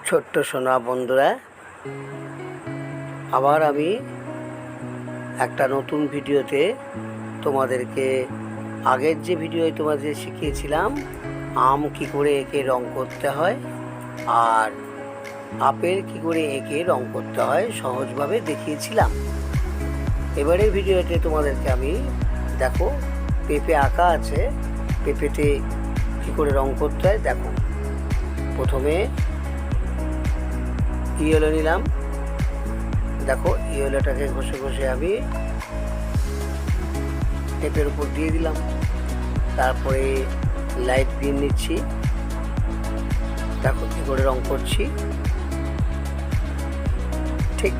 ছোট্ট সোনা বন্ধুরা, আবার আমি একটা নতুন ভিডিওতে তোমাদেরকে আগের যে ভিডিওয় তোমাদের শিখিয়েছিলাম আম কি করে এঁকে রং করতে হয় আর আপেল কি করে এঁকে রং করতে হয় সহজভাবে দেখিয়েছিলাম। এবারের ভিডিওতে তোমাদেরকে আমি দেখো পেঁপে আঁকা আছে, পেঁপেতে কি করে রং করতে হয় দেখো। প্রথমে ইয়েলো নিলাম, দেখো ইয়েলোটাকে ঘষে ঘষে আমি পেঁপের উপর দিয়ে দিলাম। তারপরে লাইট গ্রিন নিচ্ছি, দেখো কী করে রং করছি। ঠিক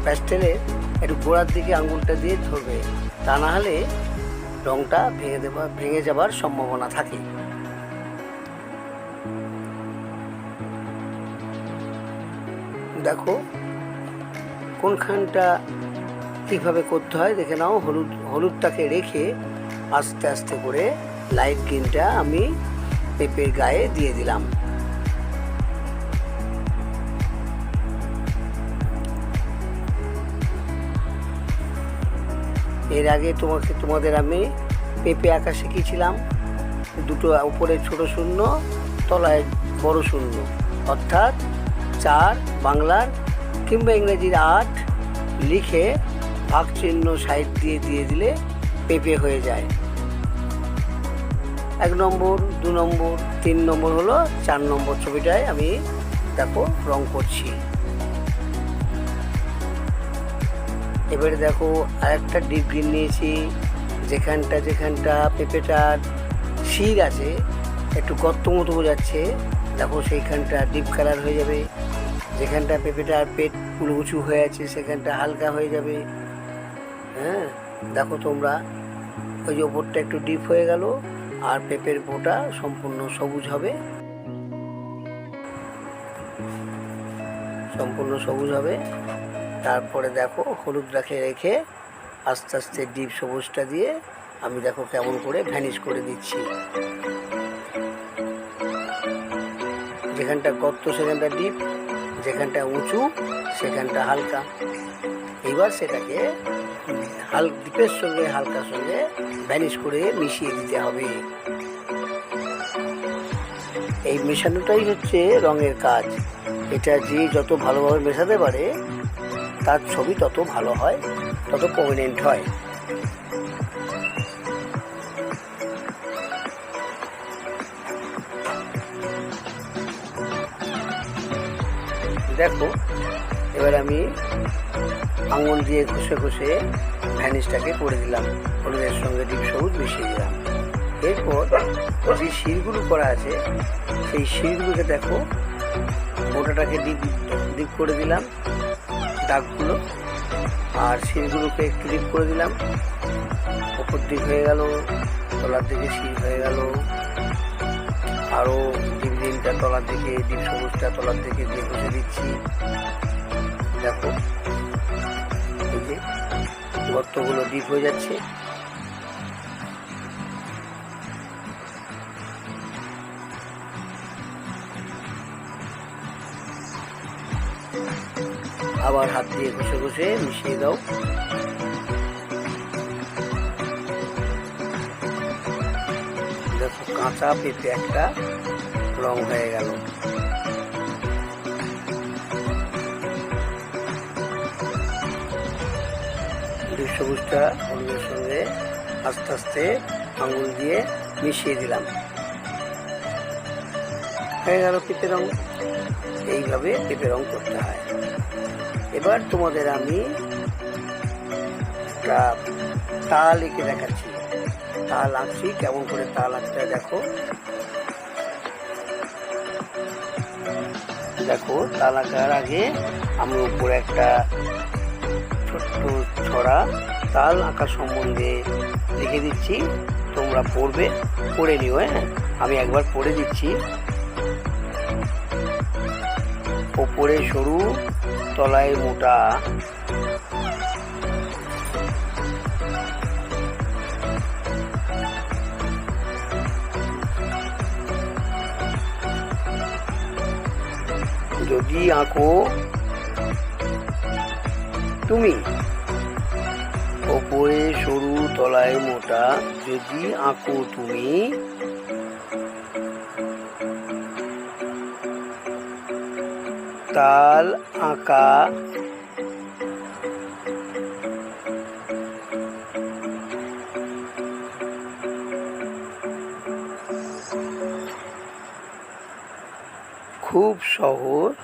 প্যাস্টেলে একটু গোড়ার দিকে আঙুলটা দিয়ে ধরবে, তা না হলে রংটা ভেঙে যাবার সম্ভাবনা থাকে। দেখো কোনখানটা কীভাবে করতে হয় দেখে নাও। হলুদটাকে রেখে আস্তে আস্তে করে লাইট গ্রিনটা আমি পেঁপের গায়ে দিয়ে দিলাম। এর আগে তোমাদের আমি পেঁপে আঁকা শিখিয়েছিলাম, দুটো উপরে ছোট শূন্য, তলায় বড় শূন্য, অর্থাৎ 4 বাংলার কিংবা ইংরেজির 8 লিখে ভাগ চিহ্ন সাইড দিয়ে দিলে পেঁপে হয়ে যায়। 1 নম্বর, 2 নম্বর, 3 নম্বর হলো 4 নম্বর ছবিটায় আমি দেখো রং করছি। এবারে দেখো আরেকটা ডিপ গ্রিন নিয়েছি, যেখানটা পেঁপেটার শির আছে একটু গর্ত মতো বোঝাচ্ছে, দেখো সেইখানটা ডিপ কালার হয়ে যাবে। যেখানটা পেঁপেটার পেট পুরো উঁচু হয়ে আছে সেখানটা হালকা হয়ে যাবে। হ্যাঁ দেখো তোমরা, ওই যে ওপরটা একটু ডিপ হয়ে গেল আর পেঁপের বোটা সম্পূর্ণ সবুজ হবে, তারপরে দেখো হলুদটাকে রেখে আস্তে আস্তে ডিপ সবুজটা দিয়ে আমি দেখো কেমন করে ভ্যানিশ করে দিচ্ছি। যেখানটা গর্ত সেখানটা ডিপ, যেখানটা উঁচু সেখানটা হালকা। এইবার সেটাকে ডিপের সঙ্গে হালকার সঙ্গে ভ্যানিশ করে মিশিয়ে দিতে হবে। এই মেশানোটাই হচ্ছে রঙের কাজ। এটা যে যত ভালোভাবে মেশাতে পারে তার ছবি তত ভালো হয়, তত প্রমিনেন্ট হয়। দেখো এবার আমি আঙুল দিয়ে ঘষে ঘষে ভ্যানিশটাকে করে দিলাম, হলুদের সঙ্গে ডিপ সবুজ মিশিয়ে দিলাম। এরপর যে শিরগুলো করা আছে সেই শিরগুলোকে দেখো মোটাটাকে ডিপ করে দিলাম দাগগুলো, আর শিরগুলোকে একটু ডিপ করে দিলাম। ওপর দিক হয়ে গেল, তলার দিকে শির হয়ে গেল, আরও ডিপ গ্রিনটা তলার দিকে, ডিপ সবুজটা তলার দিকে দিয়ে ঘষে দিচ্ছি। দেখো এই যে গর্তগুলো ডিপ হয়ে যাচ্ছে। আবার হাত দিয়ে ঘষে ঘষে মিশিয়ে দাও। দেখো কাঁচা পেঁপে একটা রং হয়ে গেল। ডিপ সবুজটা হলুদের সঙ্গে আস্তে আস্তে আঙুল দিয়ে মিশিয়ে দিলাম, হয়ে গেল পেঁপে রং। এইভাবে পেঁপে রং করতে হয়। এবার তোমাদের আমি একটা তাল এঁকে দেখাচ্ছি, তাল আঁকছি, কেমন করে তাল আঁকতে হয় দেখো। দেখো তাল আঁকার আগে আমি উপরে একটা ছোট্ট ছড়া তাল আঁকা সম্বন্ধে লিখে দিচ্ছি, তোমরা পড়ে নিও। হ্যাঁ আমি একবার পড়ে দিচ্ছি। ওপরে সরু, তলায় মোটা, যদি আঁকো তুমি, ওপরে সরু তলায় মোটা, যদি আঁকো তুমি, তাল আঁকা খুব সহজ।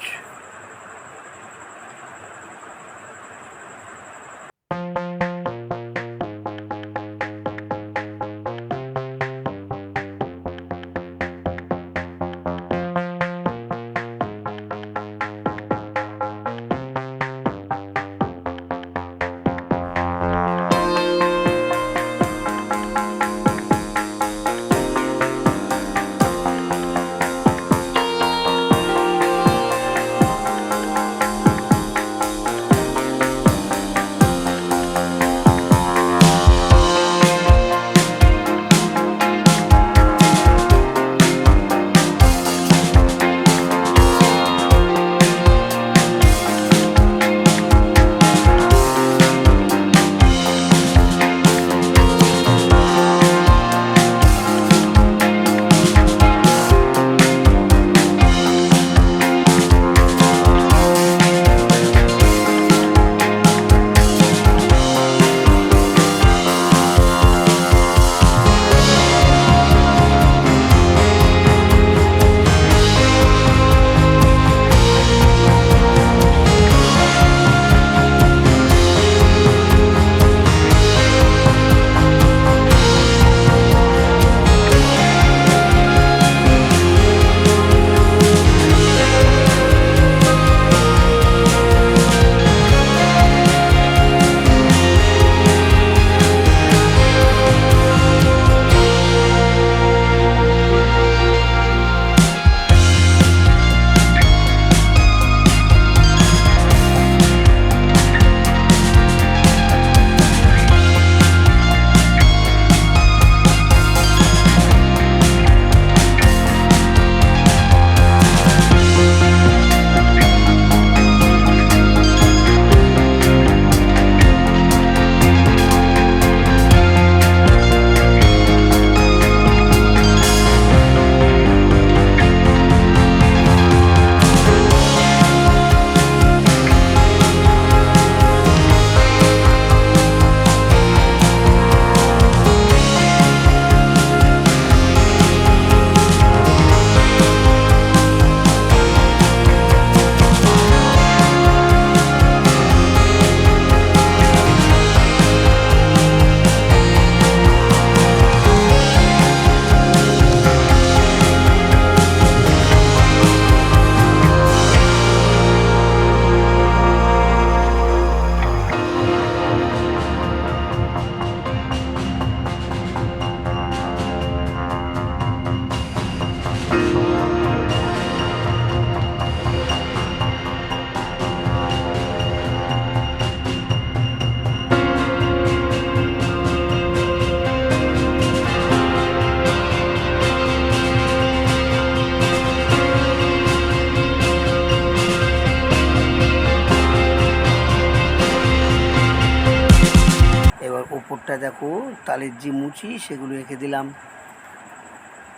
উপরটা দেখো তালের যে মুচি সেগুলো রেখে দিলাম।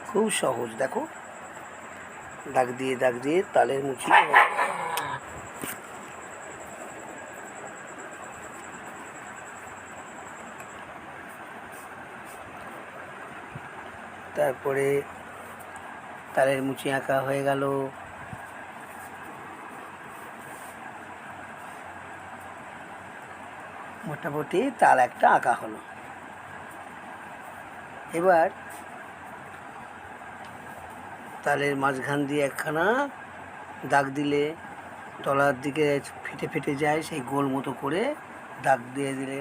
খুব সহজ, দেখো দাগ দিয়ে তালের মুচি। তারপরে তালের মুচি আঁকা হয়ে গেল। মোটামুটি তাল একটা আঁকা হলো। এবার তালের মাঝখান দিয়ে একখানা দাগ দিলে তলার দিকে ফেটে ফেটে যায়, সেই গোল মতো করে দাগ দিয়ে দিলে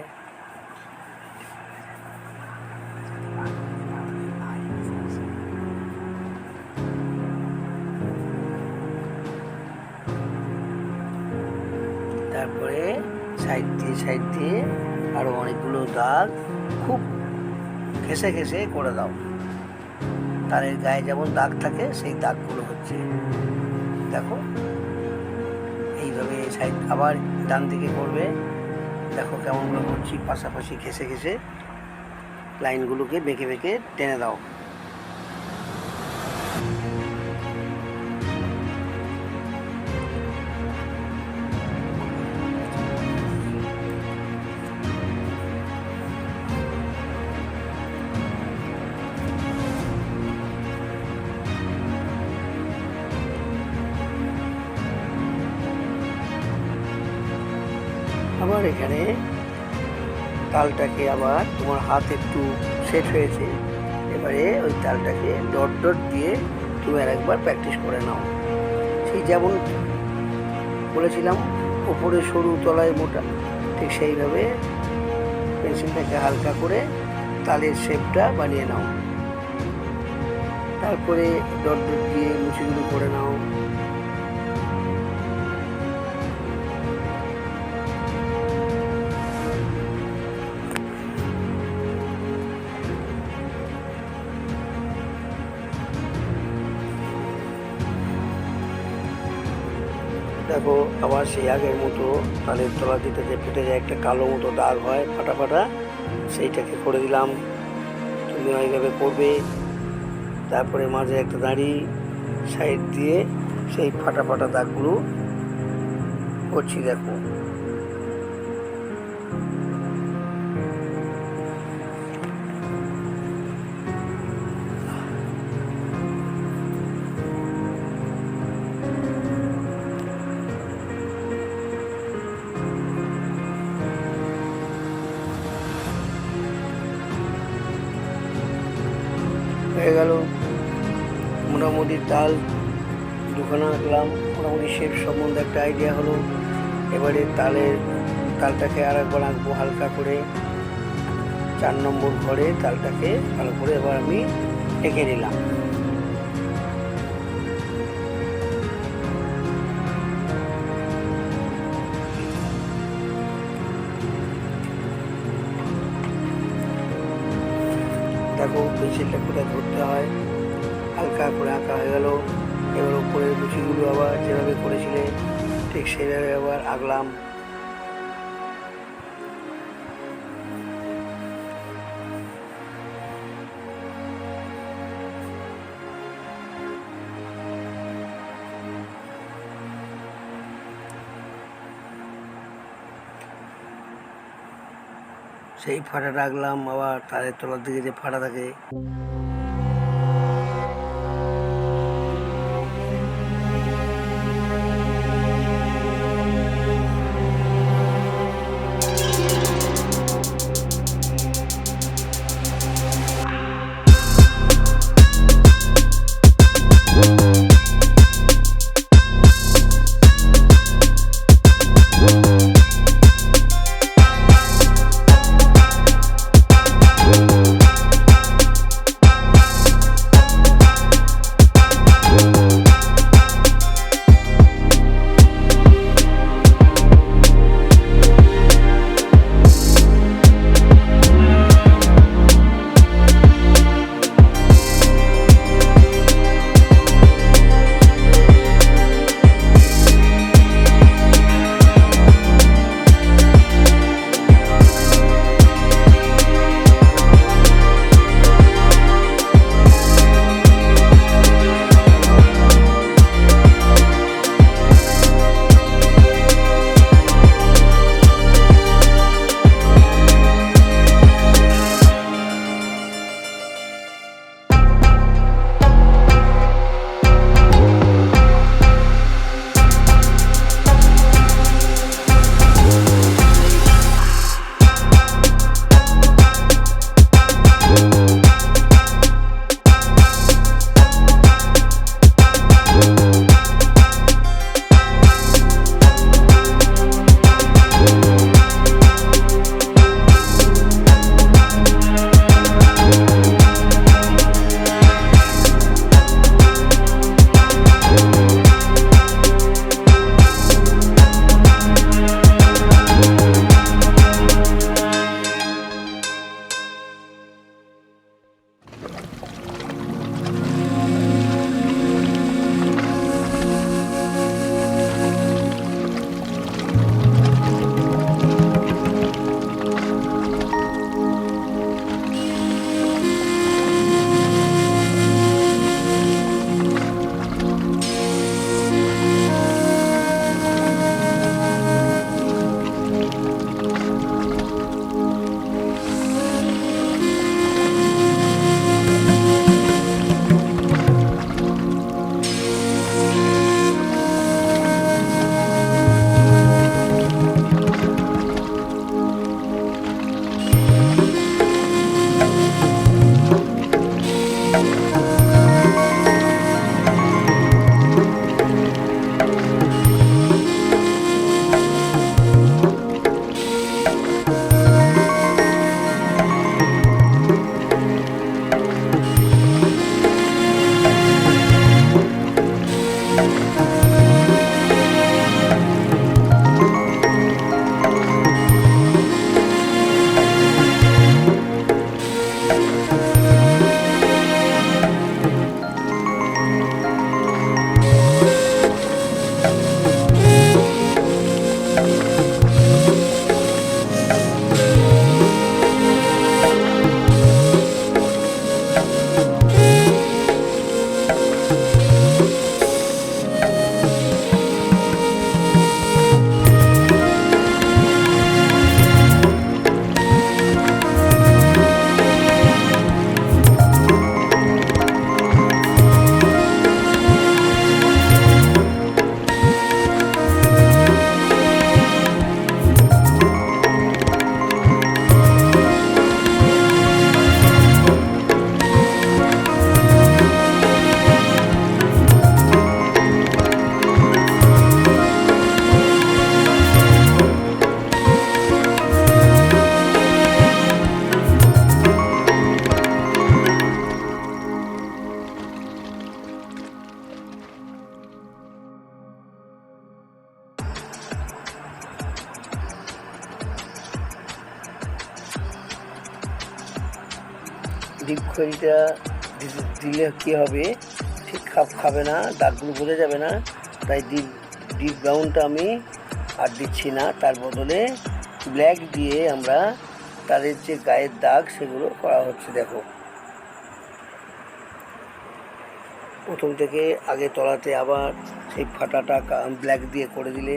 তারপরে সাইড দিয়ে আরো অনেকগুলো দাগ খুব ঘেঁষে ঘেঁষে করে দাও। তালের গায়ে যেমন দাগ থাকে সেই দাগগুলো হচ্ছে, দেখো সাইড আবার ডান দিকে করবে। দেখো কেমনগুলো করছি, পাশাপাশি ঘেসে ঘেসে লাইনগুলোকে বেঁকে বেঁকে টেনে দাও। আবার এখানে তালটাকে আবার তোমার হাত একটু সেট হয়েছে, এবারে ওই তালটাকে ডট ডট দিয়ে তুমি আর একবার প্র্যাকটিস করে নাও। সেই যেমন বলেছিলাম ওপরে সরু তলায় মোটা, ঠিক সেইভাবে পেন্সিলটাকে হালকা করে তালের শেপটা বানিয়ে নাও। তারপরে ডট ডট দিয়ে মুচিগুলো করে নাও। দেখো আবার সেই আগের মতো তালের তলা দিতে যে ফেটে যায় একটা কালো মতো দাগ হয় ফাটা ফাটা, সেইটাকে করে দিলাম। তুমি ওইভাবে করবে। তারপরে মাঝে একটা দাঁড়ি সাইড দিয়ে সেই ফাটা ফাটা দাগগুলো করছি। দেখো হয়ে গেল। মোটামুটি তাল দুখানা আঁকলাম, মোটামুটি শেপ সম্বন্ধে একটা আইডিয়া হলো। এবারে তালটাকে আর একবার আঁকবো হালকা করে। 4 নম্বর ঘরে তালটাকে ভালো করে এবার আমি এঁকে নিলাম। দেখো পেন্সিলটা কোথায় ধরতে হয়, হালকা করে আঁকা হয়ে গেল। এবার উপরের মুচিগুলো আবার যেভাবে করেছিলে ঠিক সেভাবে আবার আঁকলাম। সেই ফাটাটা আঁকলাম, আবার তালের তলার দিকে যে ফাটা থাকে ডিপ খড়িটা দিলে কী হবে, ঠিক খাবে না, দাগগুলো বোঝা যাবে না। তাই ডিপ ব্রাউনটা আমি আর দিচ্ছি না, তার বদলে ব্ল্যাক দিয়ে আমরা তাদের যে গায়ের দাগ সেগুলো করা হচ্ছে। দেখো, প্রথম থেকে আগে তলাতে আবার সেই ফাটাটা ব্ল্যাক দিয়ে করে দিলে